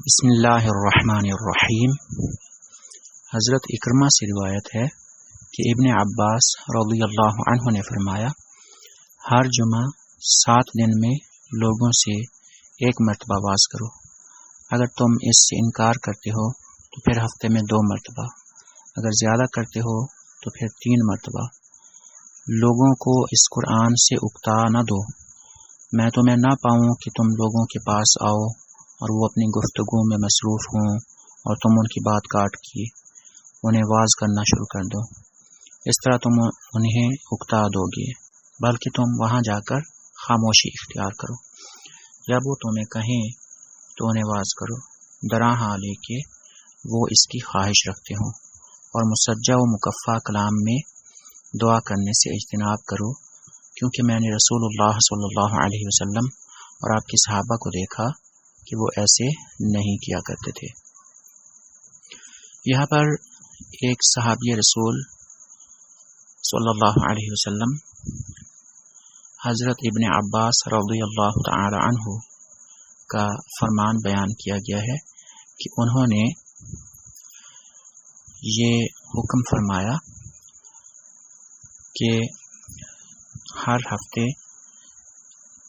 بسم اللہ الرحمن الرحیم۔ حضرت اکرمہ سے روایت ہے کہ ابن عباس رضی اللہ عنہ نے فرمایا، ہر جمعہ 7 دن میں لوگوں سے 1 مرتبہ واز کرو، اگر تم اس سے انکار کرتے ہو تو پھر ہفتے میں 2 مرتبہ، اگر زیادہ کرتے ہو تو پھر 3 مرتبہ۔ لوگوں کو اس قرآن سے اکتا نہ دو، میں تمہیں نہ پاؤں کہ تم لوگوں کے پاس آؤ اور وہ اپنی گفتگو میں مصروف ہوں اور تم ان کی بات کاٹ کے انہیں واز کرنا شروع کر دو، اس طرح تم انہیں اکتا دو گے، بلکہ تم وہاں جا کر خاموشی اختیار کرو، جب وہ تمہیں کہیں تو انہیں واز کرو، درا حال کہ وہ اس کی خواہش رکھتے ہوں، اور مسجع و مکفع کلام میں دعا کرنے سے اجتناب کرو، کیونکہ میں نے رسول اللہ صلی اللہ علیہ وسلم اور آپ کے صحابہ کو دیکھا کہ وہ ایسے نہیں کیا کرتے تھے۔ یہاں پر ایک صحابی رسول صلی اللہ علیہ وسلم حضرت ابن عباس رضی اللہ تعالی عنہ کا فرمان بیان کیا گیا ہے کہ انہوں نے یہ حکم فرمایا کہ ہر ہفتے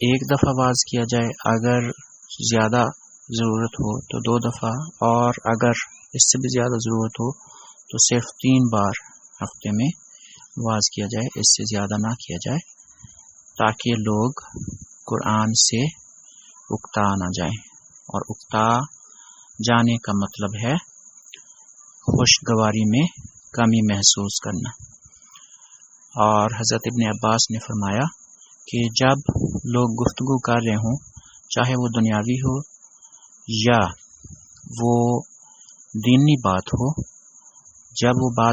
1 دفعہ واز کیا جائے، اگر زیادہ ضرورت ہو تو 2 دفعہ، اور اگر اس سے بھی زیادہ ضرورت ہو تو صرف 3 بار ہفتے میں واز کیا جائے، اس سے زیادہ نہ کیا جائے، تاکہ لوگ قرآن سے اکتا نہ جائیں، اور اکتا جانے کا مطلب ہے خوشگواری میں کمی محسوس کرنا۔ اور حضرت ابن عباس نے فرمایا کہ جب لوگ گفتگو کر رہے ہوں، چاہے وہ دنیاوی ہو یا وہ دینی بات ہو، جب وہ بات